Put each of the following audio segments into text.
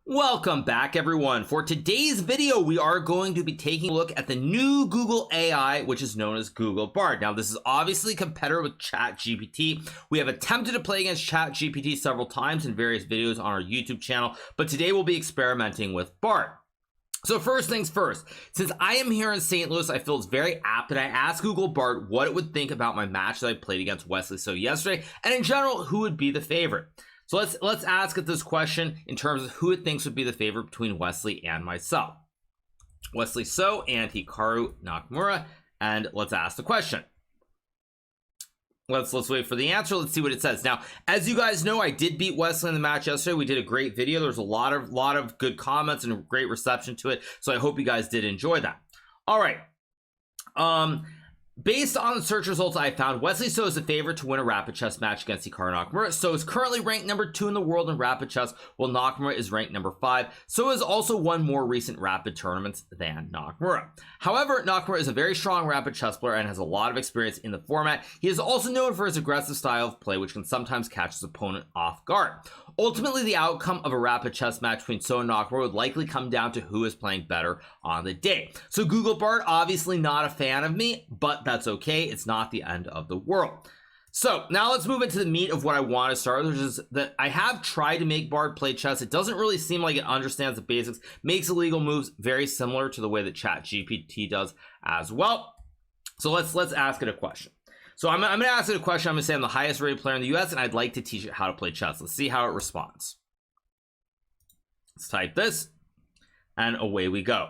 Welcome back, everyone. For today's video, we are going to be taking a look at the new Google AI, which is known as Google Bard. Now, this is obviously a competitor with ChatGPT. We have attempted to play against ChatGPT several times in various videos on our YouTube channel, but today we'll be experimenting with Bard. So first things first, since I am here in St. Louis, I feel it's very apt that I asked Google Bard what it would think about my match that I played against Wesley So yesterday, and in general, who would be the favorite. So let's ask it this question in terms of who it thinks would be the favorite between Wesley and myself. Wesley So and Hikaru Nakamura, and let's ask the question. Let's wait for the answer. Let's see what it says. Now, as you guys know, I did beat Wesley in the match yesterday. We did a great video. There's a lot of good comments and a great reception to it. So I hope you guys did enjoy that. All right. Based on the search results, I found Wesley So is the favorite to win a rapid chess match against Hikaru Nakamura. So is currently ranked number 2 in the world in rapid chess, while Nakamura is ranked number 5. So has also won more recent rapid tournaments than Nakamura. However, Nakamura is a very strong rapid chess player and has a lot of experience in the format. He is also known for his aggressive style of play, which can sometimes catch his opponent off guard. Ultimately, the outcome of a rapid chess match between So and Nakamura would likely come down to who is playing better on the day. So Google Bard, obviously not a fan of me, but that's okay. It's not the end of the world. So now let's move into the meat of what I want to start with, which is that I have tried to make Bard play chess. It doesn't really seem like it understands the basics, makes illegal moves very similar to the way that ChatGPT does as well. So let's ask it a question. So I'm going to ask it a question. I'm going to say I'm the highest rated player in the US, and I'd like to teach it how to play chess. Let's see how it responds. Let's type this, and away we go.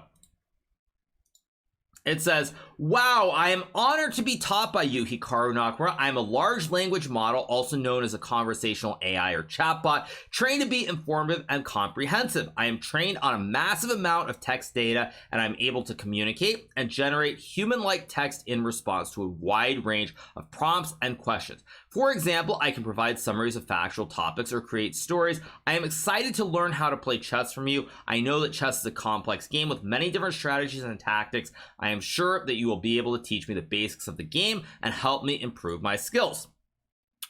It says, wow, I am honored to be taught by you, Hikaru Nakamura. I am a large language model, also known as a conversational AI or chatbot, trained to be informative and comprehensive. I am trained on a massive amount of text data, and I'm able to communicate and generate human-like text in response to a wide range of prompts and questions. For example, I can provide summaries of factual topics or create stories. I am excited to learn how to play chess from you. I know that chess is a complex game with many different strategies and tactics. I am sure that you will be able to teach me the basics of the game and help me improve my skills.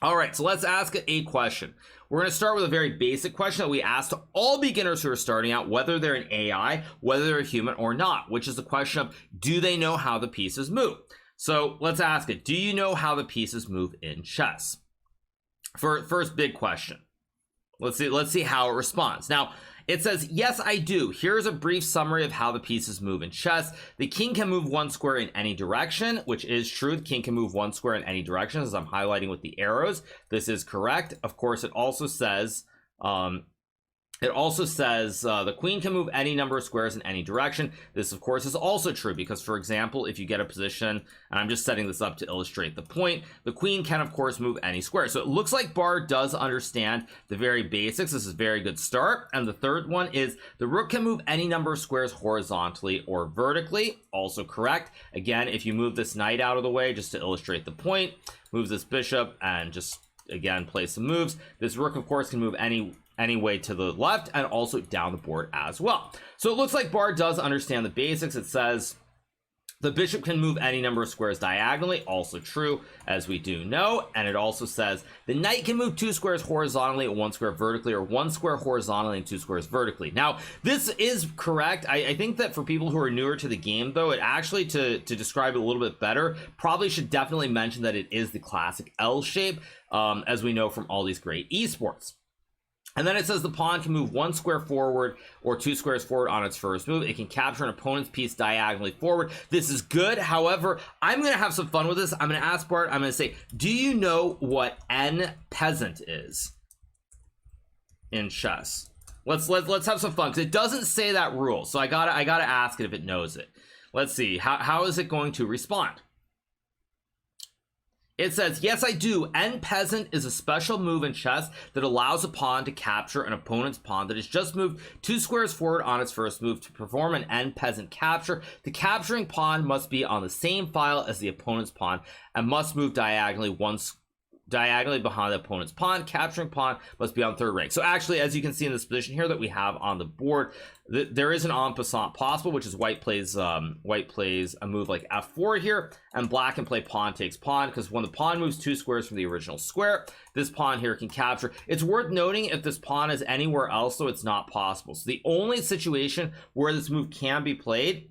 All right, so let's ask it a question. We're going to start with a very basic question that we ask to all beginners who are starting out, whether they're an AI, whether they're a human or not, which is the question of, do they know how the pieces move? So let's ask it, do you know how the pieces move in chess? First big question. Let's see how it responds. Now, it says, yes, I do. Here's a brief summary of how the pieces move in chess. The king can move one square in any direction, which is true. The king can move one square in any direction, as I'm highlighting with the arrows. This is correct. Of course, it also says, the queen can move any number of squares in any direction. This, of course, is also true because, for example, if you get a position, and I'm just setting this up to illustrate the point, the queen can, of course, move any square. So it looks like Bard does understand the very basics. This is a very good start. And the third one is the rook can move any number of squares horizontally or vertically. Also correct. Again, if you move this knight out of the way, just to illustrate the point, move this bishop and just, again, play some moves. This rook, of course, can move any way to the left and also down the board as well. So it looks like Bard does understand the basics. It says the bishop can move any number of squares diagonally, also true, as we do know. And it also says the knight can move 2 squares horizontally and 1 square vertically, or 1 square horizontally and 2 squares vertically. Now, this is correct. I think that for people who are newer to the game, though, it actually, to describe it a little bit better, probably should definitely mention that it is the classic L shape, as we know from all these great esports. And then it says the pawn can move 1 square forward or 2 squares forward on its first move. It can capture an opponent's piece diagonally forward. This is good. However, I'm going to have some fun with this. I'm going to ask Bard, I'm going to say, do you know what N peasant is in chess? Let's have some fun, because it doesn't say that rule. So I gotta ask it if it knows it. Let's see. How is it going to respond? It says, yes, I do. N peasant is a special move in chess that allows a pawn to capture an opponent's pawn that has just moved 2 squares forward on its first move. To perform an N peasant capture, the capturing pawn must be on the same file as the opponent's pawn and must move diagonally 1 diagonally behind the opponent's pawn. Capturing pawn must be on third rank. So actually, as you can see in this position here that we have on the board, there is an en passant possible, which is white plays a move like f4 here, and black can play pawn takes pawn, because when the pawn moves 2 squares from the original square, this pawn here can capture. It's worth noting, if this pawn is anywhere else, so it's not possible. So the only situation where this move can be played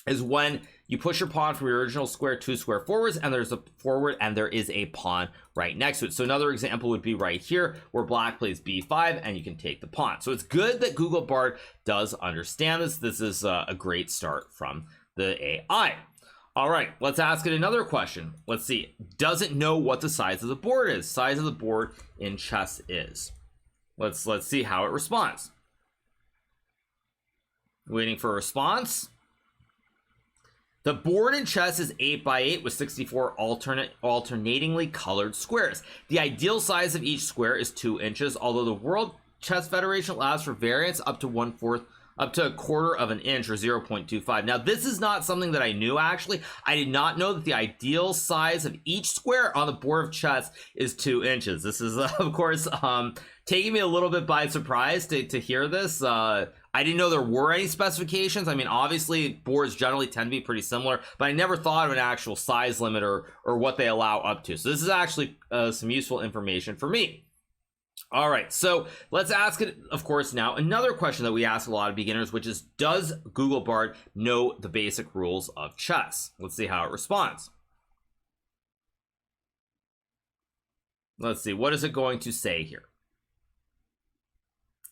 is when you push your pawn from your original square 2 square forwards, and there's a forward and there is a pawn right next to it. So another example would be right here, where black plays b5 and you can take the pawn. So it's good that Google Bard does understand this. This is a great start from the AI. All right, let's ask it another question. Let's see. Does it know what the size of the board is? Size of the board in chess is. Let's see how it responds. Waiting for a response. The board in chess is 8x8 with 64 alternatingly colored squares. The ideal size of each square is 2 inches, although the World Chess Federation allows for variance up to a quarter of an inch, or 0.25. Now, this is not something that I knew, actually. I did not know that the ideal size of each square on the board of chess is 2 inches. This is, of course, taking me a little bit by surprise to hear this. I didn't know there were any specifications. I mean, obviously, boards generally tend to be pretty similar, but I never thought of an actual size limit or what they allow up to. So this is actually some useful information for me. All right, so let's ask it, of course, now another question that we ask a lot of beginners, which is, does Google Bard know the basic rules of chess? Let's see how it responds. Let's see, what is it going to say here?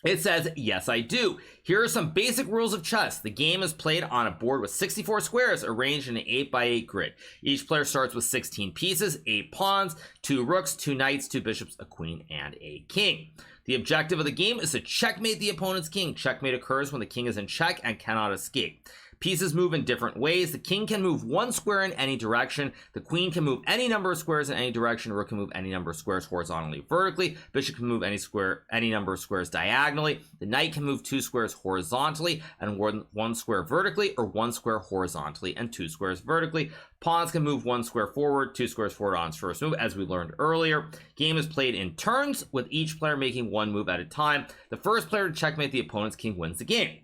It says, yes, I do. Here are some basic rules of chess. The game is played on a board with 64 squares arranged in an 8x8 grid. Each player starts with 16 pieces, 8 pawns, 2 rooks, 2 knights, 2 bishops, a queen, and a king. The objective of the game is to checkmate the opponent's king. Checkmate occurs when the king is in check and cannot escape. Pieces move in different ways. The king can move 1 square in any direction. The queen can move any number of squares in any direction. Rook can move any number of squares horizontally, vertically. Bishop can move any number of squares diagonally. The knight can move 2 squares horizontally and 1 square vertically, or 1 square horizontally and 2 squares vertically. Pawns can move 1 square forward, 2 squares forward on its first move, as we learned earlier. Game is played in turns, with each player making 1 move at a time. The first player to checkmate the opponent's king wins the game.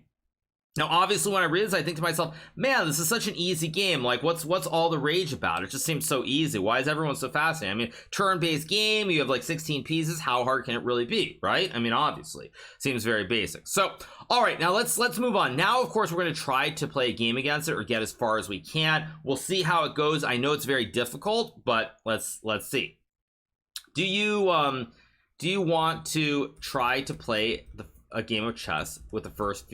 Now, obviously, when I read this, I think to myself, man, this is such an easy game. Like, what's all the rage about? It just seems so easy. Why is everyone so fascinated? I mean, turn-based game, you have like 16 pieces. How hard can it really be, right? I mean, obviously, seems very basic. So, all right, now let's move on. Now, of course, we're going to try to play a game against it, or get as far as we can. We'll see how it goes. I know it's very difficult, but let's see. Do you want to try to play a game of chess with the first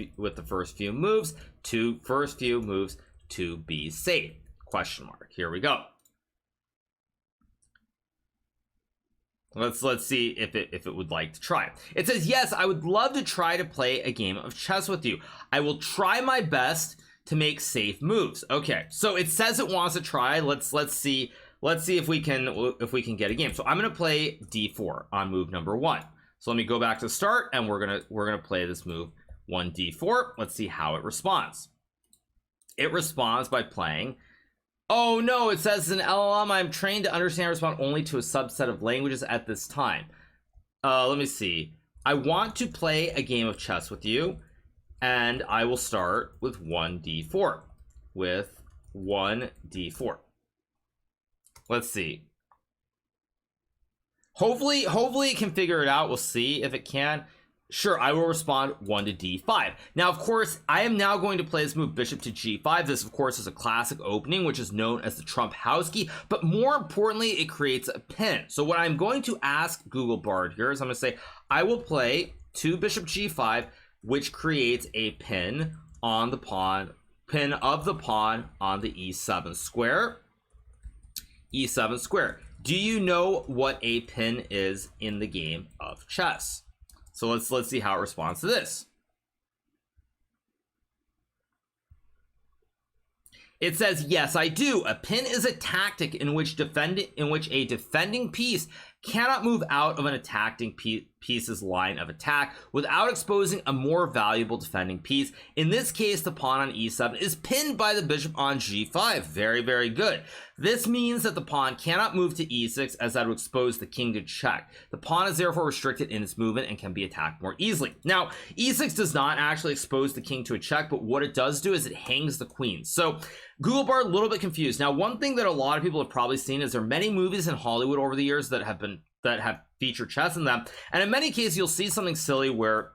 few moves to be safe? Question mark. Here we go. Let's see if it would like to try. It says, yes, I would love to try to play a game of chess with you. I will try my best to make safe moves. Okay, so it says it wants to try. Let's see if we can get a game. So I'm going to play d4 on move number 1. So let me go back to start, and we're gonna play this move 1d4. Let's see how it responds. It responds by playing. Oh no, it says in LLM, I'm trained to understand and respond only to a subset of languages at this time. Let me see. I want to play a game of chess with you, and I will start with 1d4. With 1d4. Let's see. Hopefully it can figure it out. We'll see if it can. Sure, I will respond 1 to d5. Now, of course, I am now going to play this move bishop to g5. This, of course, is a classic opening, which is known as the trump house key. But more importantly, it creates a pin. So what I'm going to ask Google Bard here is I'm going to say, I will play 2 bishop g5, which creates a pin on the pawn, pin of the pawn on the e7 square. E7 square. Do you know what a pin is in the game of chess? So let's see how it responds to this. It says, yes, I do. A pin is a tactic in which a defending piece cannot move out of an attacking piece's line of attack without exposing a more valuable defending piece. In this case, the pawn on e7 is pinned by the bishop on g5. Very, very good. This means that the pawn cannot move to e6, as that would expose the king to check. The pawn is therefore restricted in its movement and can be attacked more easily. Now, e6 does not actually expose the king to a check, but what it does do is it hangs the queen. So Google Bard a little bit confused. Now, one thing that a lot of people have probably seen is there are many movies in Hollywood over the years that have featured chess in them, and in many cases you'll see something silly where,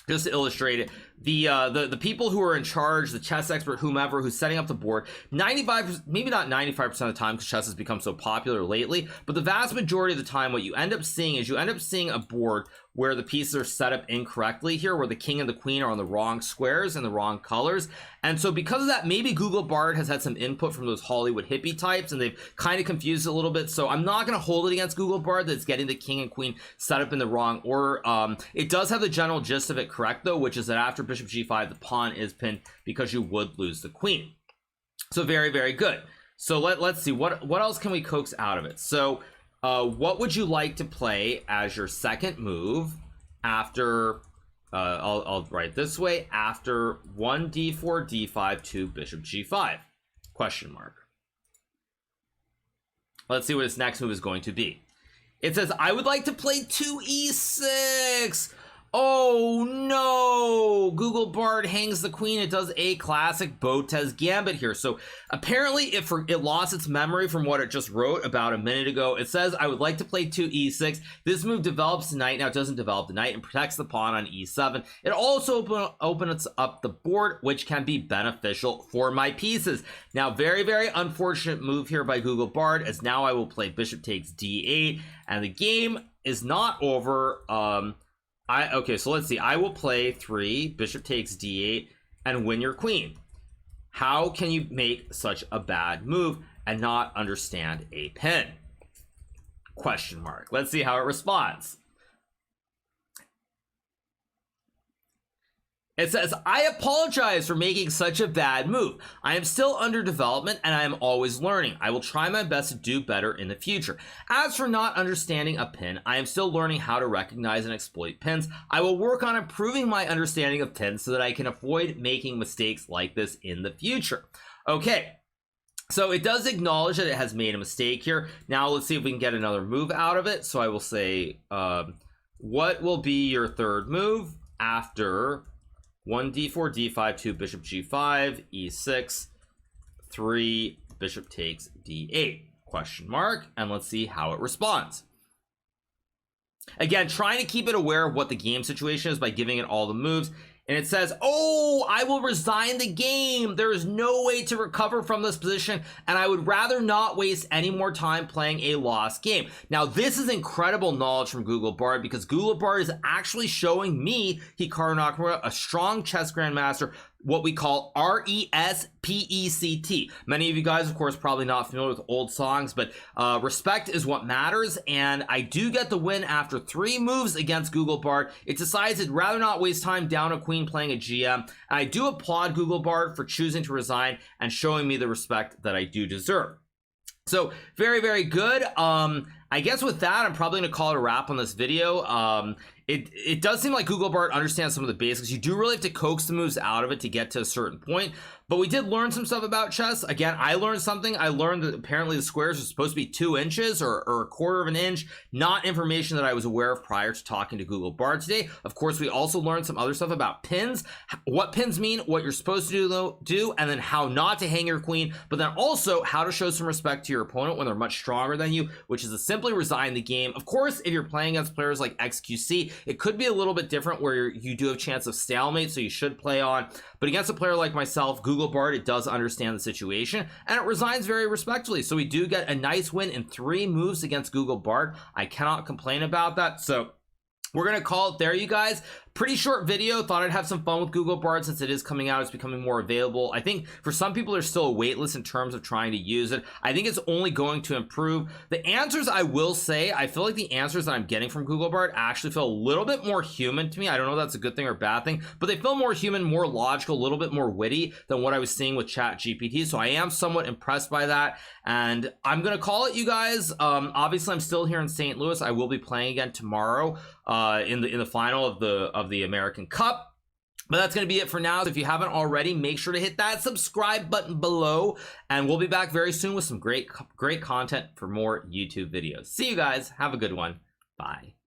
just to illustrate it, the people who are in charge, the chess expert, whomever, who's setting up the board, 95, maybe not 95% of the time, because chess has become so popular lately, but the vast majority of the time what you end up seeing is a board where the pieces are set up incorrectly here, where the king and the queen are on the wrong squares and the wrong colors. And so because of that, maybe Google Bard has had some input from those Hollywood hippie types, and they've kind of confused it a little bit. So I'm not going to hold it against Google Bard that it's getting the king and queen set up in the wrong order. It does have the general gist of it correct, though, which is that after bishop g5, the pawn is pinned because you would lose the queen. So very, very good. So let's see, what else can we coax out of it? So what would you like to play as your second move after, I'll write this way, after 1 d4 d5 to bishop g5? Question mark. Let's see what its next move is going to be. It says, I would like to play 2 e6. Oh no, Google Bard hangs the queen. It does a classic Botez gambit here. So apparently it lost its memory from what it just wrote about a minute ago. It says, I would like to play 2 e6. This move develops the knight. Now it doesn't develop the knight and protects the pawn on e7. It also opens up the board, which can be beneficial for my pieces. Now, very, very unfortunate move here by Google Bard, as now I will play bishop takes d8, and the game is not over. Okay, so let's see. I will play 3, bishop takes d8, and win your queen. How can you make such a bad move and not understand a pin? Question mark. Let's see how it responds. It says, I apologize for making such a bad move. I am still under development and I am always learning. I will try my best to do better in the future. As for not understanding a pin, I am still learning how to recognize and exploit pins. I will work on improving my understanding of pins so that I can avoid making mistakes like this in the future. Okay. So it does acknowledge that it has made a mistake here. Now let's see if we can get another move out of it. So I will say, what will be your third move after 1 d4 d5 2 bishop g5 e6 3 bishop takes d8 question mark, and let's see how it responds. Again, trying to keep it aware of what the game situation is by giving it all the moves. And it says, oh, I will resign the game. There is no way to recover from this position, and I would rather not waste any more time playing a lost game. Now, this is incredible knowledge from Google Bard, because Google Bard is actually showing me, Hikaru Nakamura, a strong chess grandmaster, what we call RESPECT. Many of you guys, of course, probably not familiar with old songs, but respect is what matters, and I do get the win after 3 moves against Google Bard. It decides it'd rather not waste time down a queen playing a GM, and I do applaud Google Bard for choosing to resign and showing me the respect that I do deserve. So very, very good. I guess with that, I'm probably going to call it a wrap on this video. It does seem like Google Bard understands some of the basics. You do really have to coax the moves out of it to get to a certain point, but we did learn some stuff about chess. Again, I learned something. I learned that apparently the squares are supposed to be 2 inches or a quarter of an inch, not information that I was aware of prior to talking to Google Bard today. Of course, we also learned some other stuff about pins, what pins mean, what you're supposed to do, and then how not to hang your queen, but then also how to show some respect to your opponent when they're much stronger than you, which is to simply resign the game. Of course, if you're playing against players like XQC, it could be a little bit different where you do have a chance of stalemate, so you should play on. But against a player like myself, Google Bard, it does understand the situation, and it resigns very respectfully. So we do get a nice win in 3 moves against Google Bard. I cannot complain about that. So we're going to call it there, you guys. pretty short video. Thought I'd have some fun with Google Bard since it is coming out. It's becoming more available. I think for some people there's still a wait list in terms of trying to use it. I think it's only going to improve. The answers, I will say, I feel like the answers that I'm getting from Google Bard actually feel a little bit more human to me. I don't know if that's a good thing or bad thing, but they feel more human, more logical, a little bit more witty than what I was seeing with ChatGPT. So I am somewhat impressed by that, and I'm gonna call it, you guys. Obviously I'm still here in St. Louis. I will be playing again tomorrow in the final of the American Cup. But that's going to be it for now. If you haven't already, make sure to hit that subscribe button below, and we'll be back very soon with some great content for more YouTube videos. See you guys. Have a good one. Bye.